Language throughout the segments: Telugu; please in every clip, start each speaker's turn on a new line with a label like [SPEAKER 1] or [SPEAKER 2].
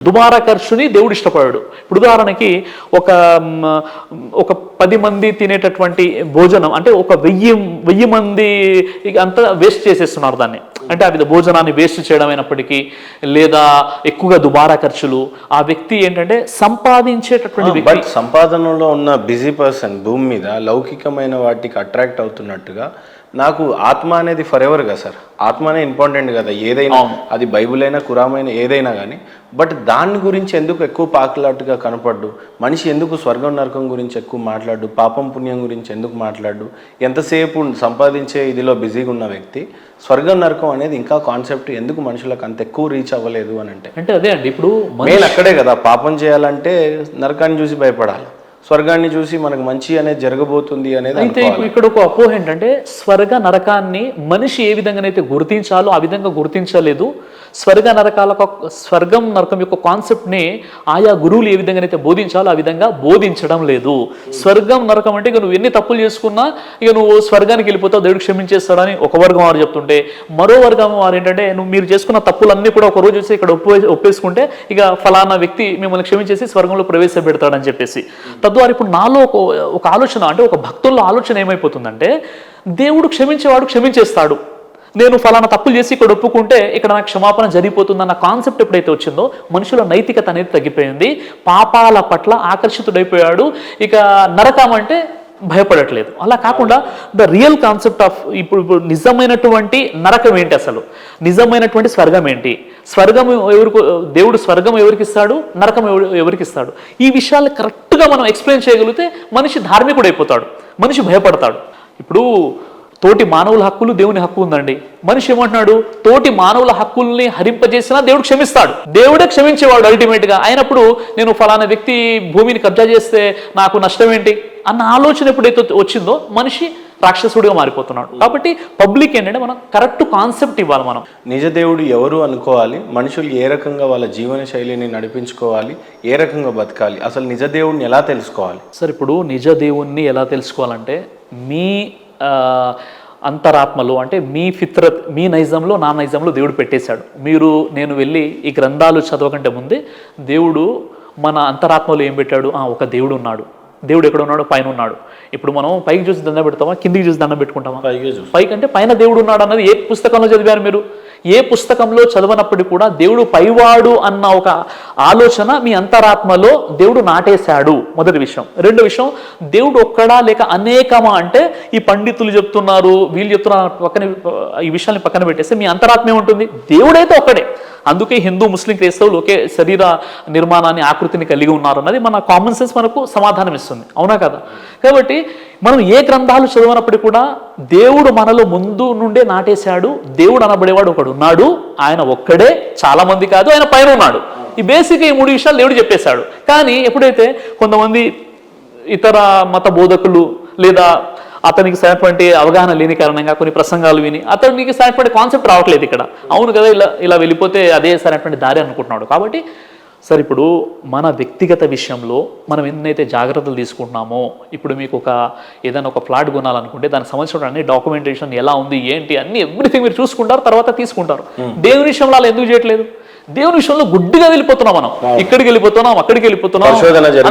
[SPEAKER 1] దుబారాకర్షుని దేవుడు ఇష్టపడాడు. ఇప్పుడు ఉదాహరణకి ఒక ఒక 10 మంది తినేటటువంటి భోజనం అంటే ఒక 1000 మంది అంతా వేస్ట్ చేసేస్తున్నారు దాన్ని. అంటే ఆ భోజనాన్ని వేస్ట్ చేయడం అయినప్పటికీ లేదా ఎక్కువగా దుబారా ఖర్చులు, ఆ వ్యక్తి ఏంటంటే సంపాదించేటటువంటి వ్యక్తి,
[SPEAKER 2] సంపాదనలో ఉన్న బిజీ పర్సన్ భూమి మీద లౌకికమైన వాటికి అట్రాక్ట్ అవుతున్నట్టుగా నాకు ఆత్మ అనేది ఫర్ ఎవర్ కదా సార్, ఆత్మనే ఇంపార్టెంట్ కదా ఏదైనా, అది బైబుల్ అయినా కురాన్ ఏదైనా కానీ. బట్ దాని గురించి ఎందుకు ఎక్కువ పాకులాటుగా కనపడ్డు, మనిషి ఎందుకు స్వర్గం నరకం గురించి ఎక్కువ మాట్లాడు, పాపం పుణ్యం గురించి ఎందుకు మాట్లాడు, ఎంతసేపు సంపాదించే ఇదిలో బిజీగా ఉన్న వ్యక్తి స్వర్గం నరకం అనేది ఇంకా కాన్సెప్ట్ ఎందుకు మనుషులకు అంత ఎక్కువ రీచ్ అవ్వలేదు అని అంటే
[SPEAKER 1] అదే అండి. ఇప్పుడు
[SPEAKER 2] మెయిన్ అక్కడే కదా, పాపం చేయాలంటే నరకాన్ని చూసి భయపడాలి, స్వర్గాన్ని చూసి మనకు మంచి అనేది జరగబోతుంది అనేది.
[SPEAKER 1] అయితే ఇక్కడ ఒక అపోహ ఏంటంటే స్వర్గ నరకాన్ని మనిషి ఏ విధంగానైతే గుర్తించాలో ఆ విధంగా గుర్తించలేదు. స్వర్గం నరకం యొక్క కాన్సెప్ట్ని ఆయా గురువులు ఏ విధంగానైతే బోధించాలో ఆ విధంగా బోధించడం లేదు. స్వర్గం నరకం అంటే ఇక నువ్వు ఎన్ని తప్పులు చేసుకున్నా ఇక నువ్వు స్వర్గానికి వెళ్ళిపోతావు, దేవుడు క్షమించేస్తాడని ఒక వర్గం వారు చెప్తుంటే, మరో వర్గం వారు ఏంటంటే మీరు చేసుకున్న తప్పులన్నీ కూడా ఒక రోజు వచ్చి ఇక్కడ ఒప్పేసుకుంటే ఇక ఫలానా వ్యక్తి మిమ్మల్ని క్షమించేసి స్వర్గంలో ప్రవేశపెడతాడని చెప్పేసి. తద్వారా ఇప్పుడు నాలో ఒక ఆలోచన అంటే ఒక భక్తుల్లో ఆలోచన ఏమైపోతుందంటే, దేవుడు క్షమించేవాడు క్షమించేస్తాడు, నేను ఫలానా తప్పులు చేసి ఇక్కడ ఒప్పుకుంటే ఇక్కడ నాకు క్షమాపణ జరిగిపోతుందన్న కాన్సెప్ట్ ఎప్పుడైతే వచ్చిందో మనుషుల నైతికత అనేది తగ్గిపోయింది, పాపాల పట్ల ఆకర్షితుడైపోయాడు, ఇక నరకం అంటే భయపడట్లేదు. అలా కాకుండా ద రియల్ కాన్సెప్ట్ ఆఫ్ ఇప్పుడు నిజమైనటువంటి నరకం ఏంటి, అసలు నిజమైనటువంటి స్వర్గం ఏంటి, స్వర్గం ఎవరికి, దేవుడు స్వర్గం ఎవరికి ఇస్తాడు, నరకం ఎవరికి ఇస్తాడు, ఈ విషయాలు కరెక్ట్గా మనం ఎక్స్ప్లెయిన్ చేయగలిగితే మనిషి ధార్మికుడు అయిపోతాడు, మనిషి భయపడతాడు. ఇప్పుడు తోటి మానవుల హక్కులు దేవుని హక్కు ఉందండి. మనిషి ఏమంటున్నాడు, తోటి మానవుల హక్కుల్ని హరింపజేసినా దేవుడు క్షమిస్తాడు, దేవుడే క్షమించేవాడు అల్టిమేట్గా. అయినప్పుడు నేను ఫలానా వ్యక్తి భూమిని కబ్జా చేస్తే నాకు నష్టం ఏంటి అన్న ఆలోచన ఎప్పుడైతే వచ్చిందో మనిషి రాక్షసుడిగా మారిపోతున్నాడు. కాబట్టి పబ్లిక్ ఏంటంటే మనం కరెక్ట్ కాన్సెప్ట్ ఇవ్వాలి. మనం
[SPEAKER 2] నిజ దేవుడు ఎవరు అనుకోవాలి, మనుషులు ఏ రకంగా వాళ్ళ జీవన శైలిని నడిపించుకోవాలి, ఏ రకంగా బతకాలి, అసలు నిజ దేవుడిని ఎలా తెలుసుకోవాలి
[SPEAKER 1] సార్? ఇప్పుడు నిజ దేవుణ్ణి ఎలా తెలుసుకోవాలంటే మీ అంతరాత్మలో అంటే మీ ఫిత్రత్, మీ నైజంలో నా నైజంలో దేవుడు పెట్టేశాడు. నేను వెళ్ళి ఈ గ్రంథాలు చదవకంటే ముందే దేవుడు మన అంతరాత్మలో ఏం పెట్టాడు, ఒక దేవుడు ఉన్నాడు. దేవుడు ఎక్కడ ఉన్నాడు, పైన ఉన్నాడు. ఇప్పుడు మనం పైకి చూసి దండం పెడతామా, కిందికి చూసి దండం పెట్టుకుంటామా? పైకి అంటే పైన దేవుడు ఉన్నాడు అన్నది ఏ పుస్తకంలో చదివారు మీరు? ఏ పుస్తకంలో చదవనప్పటికీ కూడా దేవుడు పైవాడు అన్న ఒక ఆలోచన మీ అంతరాత్మలో దేవుడు నాటేశాడు, మొదటి విషయం. రెండో విషయం, దేవుడు ఒక్కడా లేక అనేకమా అంటే ఈ పండితులు చెప్తున్నారు, వీళ్ళు చెప్తున్నారు, ఈ విషయాన్ని పక్కన పెట్టేస్తే మీ అంతరాత్మ ఏముంటుంది, దేవుడైతే ఒక్కడే. అందుకే హిందూ ముస్లిం క్రైస్తవులు ఒకే శరీర నిర్మాణాన్ని, ఆకృతిని కలిగి ఉన్నారు అన్నది మన కామన్ సెన్స్ మనకు సమాధానం ఇస్తుంది, అవునా కదా? కాబట్టి మనం ఏ గ్రంథాలు చదవనప్పటికీ కూడా దేవుడు మనలో ముందు నుండే నాటేశాడు. దేవుడు అనబడేవాడు ఒకడు ఉన్నాడు, ఆయన ఒక్కడే, చాలా మంది కాదు, ఆయన పైన ఉన్నాడు. ఈ బేసిక్ ఈ 3 విషయాలు దేవుడు చెప్పేశాడు. కానీ ఎప్పుడైతే కొంతమంది ఇతర మత బోధకులు లేదా అతనికి సరైనటువంటి అవగాహన లేని కారణంగా కొన్ని ప్రసంగాలు విని అతనికి సరైనటువంటి కాన్సెప్ట్ రావట్లేదు ఇక్కడ, అవును కదా ఇలా వెళ్ళిపోతే అదే సరైనటువంటి దారి అనుకుంటున్నాడు. కాబట్టి సార్ ఇప్పుడు మన వ్యక్తిగత విషయంలో మనం ఎన్నైతే జాగ్రత్తలు తీసుకుంటున్నామో, ఇప్పుడు మీకు ఏదైనా ఒక ఫ్లాట్ కొనాలనుకుంటే దానికి సంబంధించిన అన్ని డాక్యుమెంటేషన్ ఎలా ఉంది ఏంటి అన్ని ఎవ్రీథింగ్ మీరు చూసుకుంటారు, తర్వాత తీసుకుంటారు. దేవుని విషయంలో అలా ఎందుకు చేయట్లేదు? దేవుని విషయంలో గుడ్డిగా వెళ్ళిపోతున్నాం మనం, ఇక్కడికి వెళ్ళిపోతున్నాం, అక్కడికి వెళ్ళిపోతున్నాం.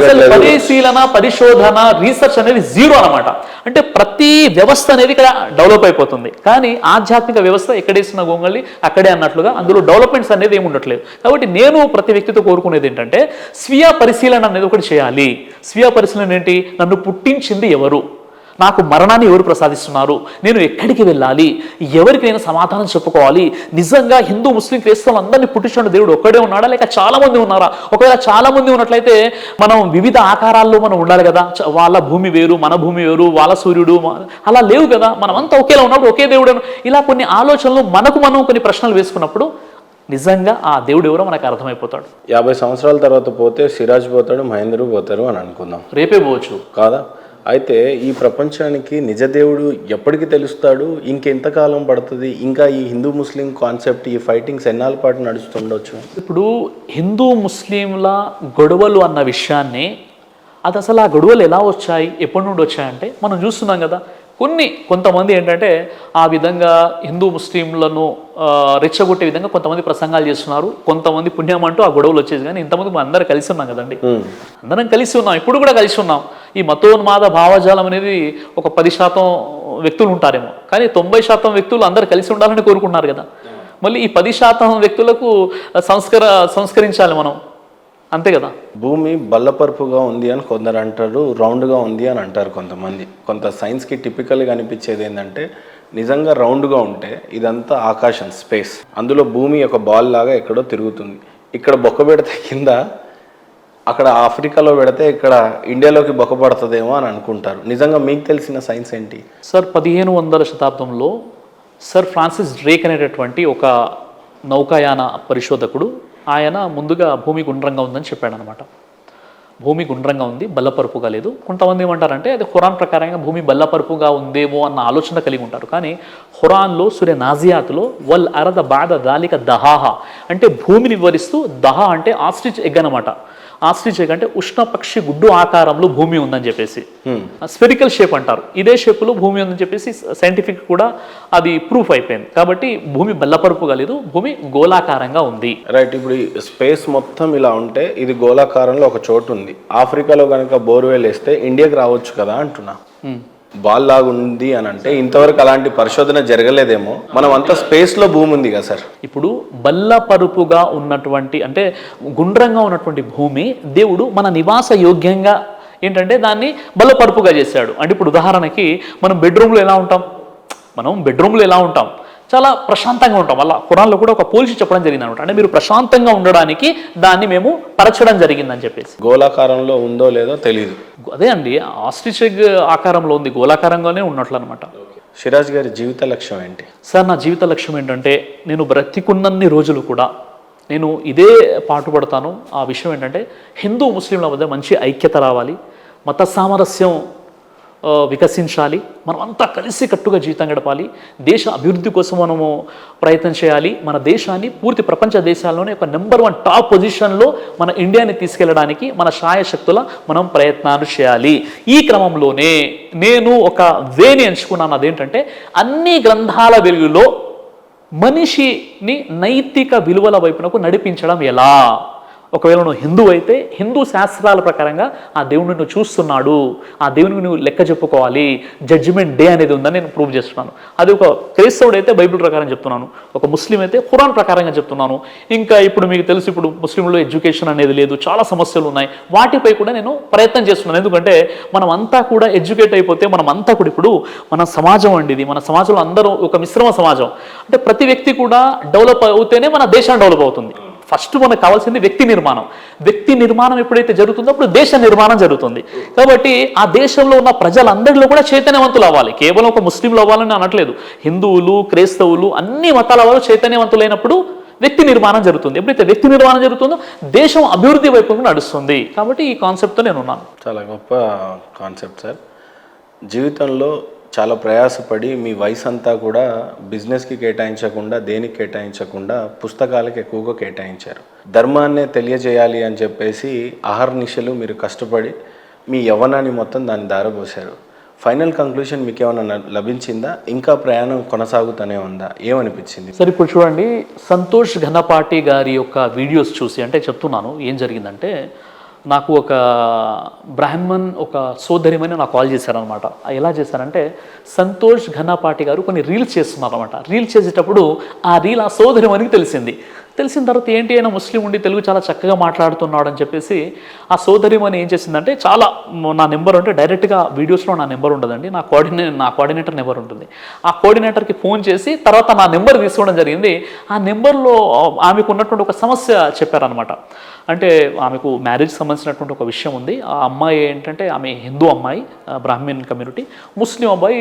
[SPEAKER 1] అసలు పరిశోధన రీసెర్చ్ అనేది జీరో అనమాట. అంటే ప్రతి వ్యవస్థ అనేది ఇక్కడ డెవలప్ అయిపోతుంది, కానీ ఆధ్యాత్మిక వ్యవస్థ ఎక్కడేసిన గొంగళి అక్కడే అన్నట్లుగా అందులో డెవలప్మెంట్స్ అనేది ఏమి ఉండట్లేదు. కాబట్టి నేను ప్రతి వ్యక్తితో కోరుకునేది ఏంటంటే స్వీయ పరిశీలన అనేది ఒకటి చేయాలి. స్వీయ పరిశీలన ఏంటి? నన్ను పుట్టించింది ఎవరు, నాకు మరణాన్ని ఎవరు ప్రసాదిస్తున్నారు, నేను ఎక్కడికి వెళ్ళాలి, ఎవరికి నేను సమాధానం చెప్పుకోవాలి, నిజంగా హిందూ ముస్లిం క్రైస్తవులు అందరినీ పుట్టించిన దేవుడు ఒక్కడే ఉన్నాడా లేక చాలా మంది ఉన్నారా? ఒకవేళ చాలా మంది ఉన్నట్లయితే మనం వివిధ ఆకారాల్లో మనం ఉండాలి కదా. వాళ్ళ భూమి వేరు, మన భూమి వేరు, వాళ్ళ సూర్యుడు అలా లేవు కదా. మనం అంతా ఒకేలా ఉన్నప్పుడు ఒకే దేవుడు. ఇలా కొన్ని ఆలోచనలు మనం కొన్ని ప్రశ్నలు వేసుకున్నప్పుడు నిజంగా ఆ దేవుడు ఎవరో మనకు అర్థమైపోతాడు.
[SPEAKER 2] 50 సంవత్సరాల తర్వాత పోతే సిరాజ్ పోతాడు, మహేంద్రు పోతారు అని అనుకుందాం,
[SPEAKER 1] రేపే పోవచ్చు కాదా?
[SPEAKER 2] అయితే ఈ ప్రపంచానికి నిజ దేవుడు ఎప్పటికి తెలుస్తాడు, ఇంకెంతకాలం పడుతుంది, ఇంకా ఈ హిందూ ముస్లిం కాన్సెప్ట్ ఈ ఫైటింగ్స్ ఎన్నాళ్ళ పాటు నడుస్తుండొచ్చు?
[SPEAKER 1] ఇప్పుడు హిందూ ముస్లింల గొడవలు అన్న విషయాన్ని, అది అసలు ఆ గొడవలు ఎలా వచ్చాయి, ఎప్పటి నుండి వచ్చాయంటే మనం చూస్తున్నాం కదా. కొంతమంది ఏంటంటే ఆ విధంగా హిందూ ముస్లింలను రెచ్చగొట్టే విధంగా కొంతమంది ప్రసంగాలు చేస్తున్నారు. కొంతమంది పుణ్యం అంటూ ఆ గొడవలు వచ్చేది. కానీ ఇంతమంది మనం అందరం కలిసి ఉన్నాం కదండి, అందరం కలిసి ఉన్నాం, ఇప్పుడు కూడా కలిసి ఉన్నాం. ఈ మతోన్మాద భావజాలం అనేది ఒక 10% వ్యక్తులు ఉంటారేమో, కానీ 90% వ్యక్తులు అందరు కలిసి ఉండాలని కోరుకుంటున్నారు కదా. మళ్ళీ ఈ 10% వ్యక్తులకు సంస్కరించాలి మనం, అంతే కదా.
[SPEAKER 2] భూమి బల్లపరుపుగా ఉంది అని కొందరు అంటారు, రౌండ్గా ఉంది అని అంటారు కొంతమంది. కొంత సైన్స్కి టిపికల్గా అనిపించేది ఏంటంటే నిజంగా రౌండ్గా ఉంటే ఇదంతా ఆకాశం, స్పేస్, అందులో భూమి ఒక బాల్ లాగా ఎక్కడో తిరుగుతుంది. ఇక్కడ బొక్క పెడితే కింద, అక్కడ ఆఫ్రికాలో పెడితే ఇక్కడ ఇండియాలోకి బొక్క పడుతుందేమో అని అనుకుంటారు. నిజంగా మీకు తెలిసిన సైన్స్ ఏంటి
[SPEAKER 1] సార్? 1500వ శతాబ్దంలో సర్ ఫ్రాన్సిస్ డ్రేక్ అనేటటువంటి ఒక నౌకాయాన పరిశోధకుడు, ఆయన ముందుగా భూమి గుండ్రంగా ఉందని చెప్పాడు అనమాట. భూమి గుండ్రంగా ఉంది, బల్లపరుపుగా లేదు. కొంతమంది ఏమంటారంటే అది ఖురాన్ ప్రకారంగా భూమి బల్లపరుపుగా ఉందేమో అన్న ఆలోచన కలిగి ఉంటారు. కానీ ఖురాన్లో సూర్య నాజియాతులో వల్ అరద బాద దాలిక దహాహ అంటే భూమిని వివరిస్తూ, దహ అంటే ఆస్ట్రిచ్ ఎగ్ అనమాట. ఆస్ట్రిచ్ ఎగ్ అంటే ఉష్ణపక్షి గుడ్డు ఆకారంలో భూమి ఉందని చెప్పేసి, స్పెరికల్ షేప్ అంటారు. ఇదే షేపులో భూమి ఉందని చెప్పేసి సైంటిఫిక్ కూడా అది ప్రూఫ్ అయిపోయింది. కాబట్టి భూమి బల్లపరుపుగా లేదు, భూమి గోళాకారంగా ఉంది.
[SPEAKER 2] రైట్. ఇప్పుడు స్పేస్ మొత్తం ఇలా ఉంటే ఇది గోళాకారంలో ఒక చోటు ఉంది. ఆఫ్రికాలో కనుక బోర్వెల్ వేస్తే ఇండియాకి రావచ్చు కదా అంటున్నా. బాల్ లాగా ఉంది అని అంటే ఇంతవరకు అలాంటి పరిశోధన జరగలేదేమో. మనం అంతా స్పేస్లో భూమి ఉంది కదా సార్.
[SPEAKER 1] ఇప్పుడు బల్లపరుపుగా ఉన్నటువంటి అంటే గుండ్రంగా ఉన్నటువంటి భూమి దేవుడు మన నివాస యోగ్యంగా ఏంటంటే దాన్ని బల్లపరుపుగా చేశాడు. అంటే ఇప్పుడు ఉదాహరణకి మనం బెడ్రూమ్లో ఎలా ఉంటాం, చాలా ప్రశాంతంగా ఉంటాం. వల్ల ఖురాన్లో కూడా ఒక పోల్చి చెప్పడం జరిగింది అనమాట. అంటే మీరు ప్రశాంతంగా ఉండడానికి దాన్ని మేము పరచడం జరిగిందని చెప్పేసి.
[SPEAKER 2] గోళాకారంలో ఉందో లేదో తెలియదు.
[SPEAKER 1] అదే అండి, ఆస్ట్రిచ్ ఎగ్ ఆకారంలో ఉంది, గోళాకారంగానే ఉన్నట్లు అనమాట.
[SPEAKER 2] సిరాజ్ గారి జీవిత లక్ష్యం ఏంటి
[SPEAKER 1] సార్? నా జీవిత లక్ష్యం ఏంటంటే నేను బ్రతికున్నన్ని రోజులు కూడా నేను ఇదే పాటుపడతాను. ఆ విషయం ఏంటంటే హిందూ ముస్లింల మధ్య మంచి ఐక్యత రావాలి, మత సామరస్యం వికసించాలి, మనం అంతా కలిసి కట్టుగా జీవితం గడపాలి, దేశ అభివృద్ధి కోసం మనము ప్రయత్నం చేయాలి. మన దేశాన్ని పూర్తి ప్రపంచ దేశాల్లోనే ఒక నెంబర్ 1 టాప్ పొజిషన్లో మన ఇండియాని తీసుకెళ్ళడానికి మన శాయశక్తుల మనం ప్రయత్నాలు చేయాలి. ఈ క్రమంలోనే నేను ఒక వేని ఎంచుకున్నాను. అదేంటంటే అన్ని గ్రంథాల వెలుగులో మనిషిని నైతిక విలువల వైపునకు నడిపించడం ఎలా. ఒకవేళ నువ్వు హిందూ అయితే హిందూ శాస్త్రాల ప్రకారంగా ఆ దేవుడిని నువ్వు చూస్తున్నాడు, ఆ దేవునికి నువ్వు లెక్క చెప్పుకోవాలి, జడ్జిమెంట్ డే అనేది ఉందని నేను ప్రూవ్ చేస్తున్నాను. అది ఒక క్రైస్తవుడు అయితే బైబిల్ ప్రకారం చెప్తున్నాను, ఒక ముస్లిం అయితే ఖురాన్ ప్రకారంగా చెప్తున్నాను. ఇంకా ఇప్పుడు మీకు తెలుసు, ఇప్పుడు ముస్లింలో ఎడ్యుకేషన్ అనేది లేదు, చాలా సమస్యలు ఉన్నాయి. వాటిపై కూడా నేను ప్రయత్నం చేస్తున్నాను. ఎందుకంటే మనం అంతా కూడా ఎడ్యుకేట్ అయిపోతే మనం అంతా కూడా ఇప్పుడు మన సమాజం అండి, ఇది మన సమాజంలో అందరూ ఒక మిశ్రమ సమాజం. అంటే ప్రతి వ్యక్తి కూడా డెవలప్ అవుతేనే మన దేశం డెవలప్ అవుతుంది. ఫస్ట్ మనకు కావాల్సింది వ్యక్తి నిర్మాణం. వ్యక్తి నిర్మాణం ఎప్పుడైతే జరుగుతుందో అప్పుడు దేశ నిర్మాణం జరుగుతుంది. కాబట్టి ఆ దేశంలో ఉన్న ప్రజలందరిలో కూడా చైతన్యవంతులు అవ్వాలి. కేవలం ఒక ముస్లింలు అవ్వాలని అనట్లేదు, హిందువులు, క్రైస్తవులు, అన్ని మతాల వాళ్ళు చైతన్యవంతులైనప్పుడు వ్యక్తి నిర్మాణం జరుగుతుంది. ఎప్పుడైతే వ్యక్తి నిర్మాణం జరుగుతుందో దేశం అభివృద్ధి వైపు నడుస్తుంది. కాబట్టి ఈ కాన్సెప్ట్తో నేను ఉన్నాను.
[SPEAKER 2] చాలా గొప్ప కాన్సెప్ట్ సార్. జీవితంలో చాలా ప్రయాసపడి మీ వయసు అంతా కూడా బిజినెస్కి కేటాయించకుండా, దేనికి కేటాయించకుండా పుస్తకాలకు ఎక్కువగా కేటాయించారు. ధర్మాన్నే తెలియజేయాలి అని చెప్పేసి అహర్నిశలు మీరు కష్టపడి మీ యవ్వనాన్ని మొత్తం దాన్ని దారబోసారు. ఫైనల్ కంక్లూషన్ మీకు ఏమైనా లభించిందా? ఇంకా ప్రయాణం కొనసాగుతూనే ఉందా? ఏమనిపించింది?
[SPEAKER 1] సరే, ఇప్పుడు చూడండి, సంతోష్ ఘనపాటి గారి యొక్క వీడియోస్ చూసి అంటే చెప్తున్నాను ఏం జరిగిందంటే, నాకు ఒక బ్రాహ్మణ్ ఒక సోదరిమని నాకు కాల్ చేశారనమాట. ఎలా చేశారంటే, సంతోష్ ఘనపాటి గారు కొన్ని రీల్స్ చేస్తున్నారనమాట. రీల్స్ చేసేటప్పుడు ఆ రీల్ ఆ సోదరిమనికి తెలిసిన తర్వాత ఏంటి అయినా ముస్లిం ఉండి తెలుగు చాలా చక్కగా మాట్లాడుతున్నాడు అని చెప్పేసి ఆ సోదరిమని ఏం చేసిందంటే, చాలా నా నెంబర్ అంటే డైరెక్ట్గా వీడియోస్లో నా నెంబర్ ఉండదండి, నా కోఆర్డినేటర్ నెంబర్ ఉంటుంది. ఆ కోఆర్డినేటర్కి ఫోన్ చేసి తర్వాత నా నెంబర్ తీసుకోవడం జరిగింది. ఆ నెంబర్లో ఆమెకు ఉన్నటువంటి ఒక సమస్య చెప్పారనమాట. అంటే ఆమెకు మ్యారేజ్ సంబంధించినటువంటి ఒక విషయం ఉంది. ఆ అమ్మాయి ఏంటంటే ఆమె హిందూ అమ్మాయి, బ్రాహ్మణ్ కమ్యూనిటీ, ముస్లిం అబ్బాయి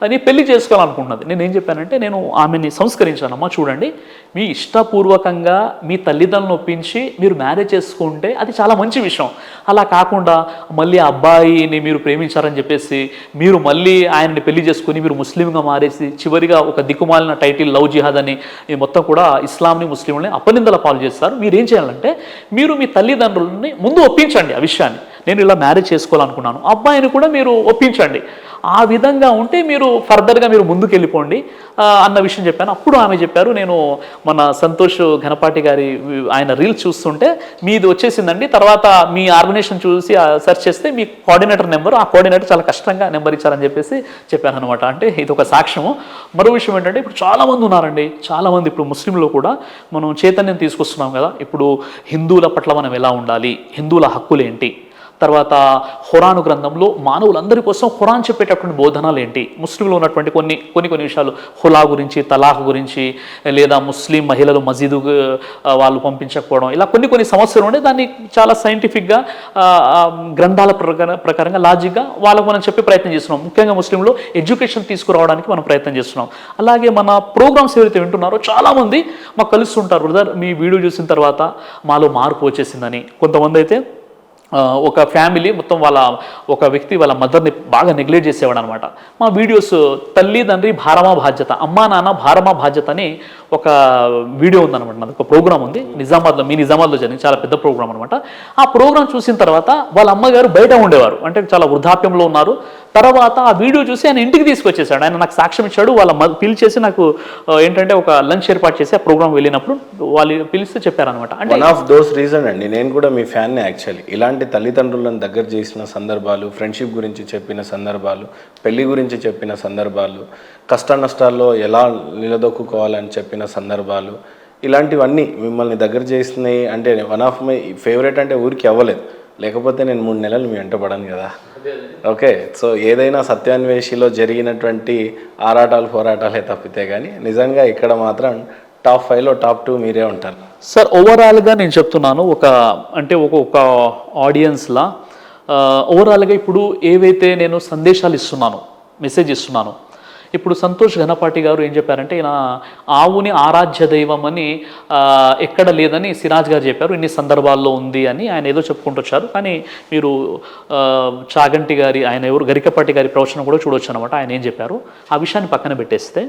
[SPEAKER 1] అని పెళ్లి చేసుకోవాలనుకుంటున్నది. నేను ఏం చెప్పానంటే, నేను ఆమెని సంస్కరించాను. అమ్మ చూడండి, మీ ఇష్టపూర్వకంగా మీ తల్లిదండ్రులను ఒప్పించి మీరు మ్యారేజ్ చేసుకుంటే అది చాలా మంచి విషయం. అలా కాకుండా మళ్ళీ ఆ అబ్బాయిని మీరు ప్రేమించారని చెప్పేసి మీరు మళ్ళీ ఆయనని పెళ్లి చేసుకుని మీరు ముస్లింగా మారేసి చివరిగా ఒక దిక్కుమాలిన టైటిల్ లవ్ జిహాద్ అని మొత్తం కూడా ఇస్లాంని ముస్లింలని అపనిందల పాలు చేస్తారు. మీరు ఏం చేయాలంటే, మీరు మీ తల్లిదండ్రులని ముందు ఒప్పించండి ఆ విషయాన్ని. నేను ఇలా మ్యారేజ్ చేసుకోవాలనుకున్నాను, అబ్బాయిని కూడా మీరు ఒప్పించండి. ఆ విధంగా ఉంటే మీరు ఫర్దర్గా మీరు ముందుకు వెళ్ళిపోండి అన్న విషయం చెప్పాను. అప్పుడు ఆమె చెప్పారు, నేను మన సంతోష్ ఘనపాటి గారి ఆయన రీల్స్ చూస్తుంటే మీది వచ్చేసిందండి, తర్వాత మీ ఆర్గనైజేషన్ చూసి సెర్చ్ చేస్తే మీ కోఆర్డినేటర్ నెంబర్, ఆ కోఆర్డినేటర్ చాలా కష్టంగా నెంబర్ ఇచ్చారని చెప్పేసి చెప్పాను అనమాట. అంటే ఇది ఒక సాక్ష్యము. మరో విషయం ఏంటంటే ఇప్పుడు చాలామంది ఉన్నారండి, చాలామంది ఇప్పుడు ముస్లింలు కూడా మనం చైతన్యం తీసుకొస్తున్నాం కదా. ఇప్పుడు హిందువుల పట్ల మనం ఎలా ఉండాలి, హిందువుల హక్కులు ఏంటి, తర్వాత ఖురాను గ్రంథంలో మానవులందరి కోసం ఖురాన్ చెప్పేటటువంటి బోధనలు ఏంటి, ముస్లింలో ఉన్నటువంటి కొన్ని విషయాలు, హులా గురించి, తలాఖ్ గురించి, లేదా ముస్లిం మహిళలు మసీదు వాళ్ళు పంపించకపోవడం, ఇలా కొన్ని సమస్యలు ఉండే దాన్ని చాలా సైంటిఫిక్గా గ్రంథాల ప్రకారంగా లాజిక్గా వాళ్ళకు మనం చెప్పే ప్రయత్నం చేస్తున్నాం. ముఖ్యంగా ముస్లింలో ఎడ్యుకేషన్ తీసుకురావడానికి మనం ప్రయత్నం చేస్తున్నాం. అలాగే మన ప్రోగ్రామ్స్ ఎవరైతే వింటున్నారో చాలామంది మాకు కలుస్తుంటారు, బ్రదర్ మీ వీడియో చూసిన తర్వాత మాలో మార్పు వచ్చేసిందని. కొంతమంది అయితే ఒక ఫ్యామిలీ మొత్తం ఒక వ్యక్తి వాళ్ళ మదర్ని బాగా నెగ్లెక్ట్ చేసేవాడు అనమాట. మా వీడియోస్ తల్లిదండ్రి భారమా బాధ్యత, అమ్మా నాన్న భారమా బాధ్యత అని ఒక వీడియో ఉందన్నమాట. నాది ఒక ప్రోగ్రామ్ ఉంది నిజామాబాద్లో జరిగింది, చాలా పెద్ద ప్రోగ్రామ్ అనమాట. ఆ ప్రోగ్రామ్ చూసిన తర్వాత వాళ్ళ అమ్మగారు బయట ఉండేవారు, అంటే చాలా వృద్ధాప్యంలో ఉన్నారు. తర్వాత ఆ వీడియో చూసి ఆయన ఇంటికి తీసుకొచ్చేసాడు. ఆయన నాకు సాక్ష్యం ఇచ్చాడు. పిలిచేసి నాకు ఏంటంటే ఒక లంచ్ ఏర్పాటు చేసి ఆ ప్రోగ్రామ్ వెళ్ళినప్పుడు వాళ్ళు పిలిస్తే చెప్పారనమాట. అంటే
[SPEAKER 2] వన్ ఆఫ్ దోస్ రీజన్ అండి, నేను కూడా మీ ఫ్యాన్ని యాక్చువల్లీ. ఇలాంటి తల్లిదండ్రులను దగ్గర చేసిన సందర్భాలు, ఫ్రెండ్షిప్ గురించి చెప్పిన సందర్భాలు, పెళ్లి గురించి చెప్పిన సందర్భాలు, కష్ట నష్టాల్లో ఎలా నిలదొక్కుకోవాలని చెప్పిన సందర్భాలు, ఇలాంటివన్నీ మిమ్మల్ని దగ్గర చేసినాయి. అంటే వన్ ఆఫ్ మై ఫేవరెట్ అంటే ఊరికి అవ్వలేదు, లేకపోతే నేను 3 నెలలు మీ వెంట పడను కదా. ఓకే, సో ఏదైనా సత్యాన్వేషిలో జరిగినటువంటి ఆరాటాలు పోరాటాలే తప్పితే కానీ నిజంగా ఇక్కడ మాత్రం టాప్ 5లో టాప్ 2 మీరే ఉంటారు
[SPEAKER 1] సార్. ఓవరాల్గా నేను చెప్తున్నాను, ఒక ఆడియన్స్లా ఓవరాల్గా ఇప్పుడు ఏవైతే నేను సందేశాలు ఇస్తున్నాను, మెసేజ్ ఇస్తున్నాను, ఇప్పుడు సంతోష్ ఘనపాటి గారు ఏం చెప్పారంటే, ఈయన ఆవుని ఆరాధ్య దైవం అని ఎక్కడ లేదని సిరాజ్ గారు చెప్పారు, ఇన్ని సందర్భాల్లో ఉంది అని ఆయన ఏదో చెప్పుకుంటూ వచ్చారు. కానీ మీరు చాగంటి గారి, ఆయన ఎవరు, గరికపాటి గారి ప్రవచనం కూడా చూడొచ్చు అనమాట. ఆయన ఏం చెప్పారు ఆ విషయాన్ని పక్కన పెట్టేస్తే,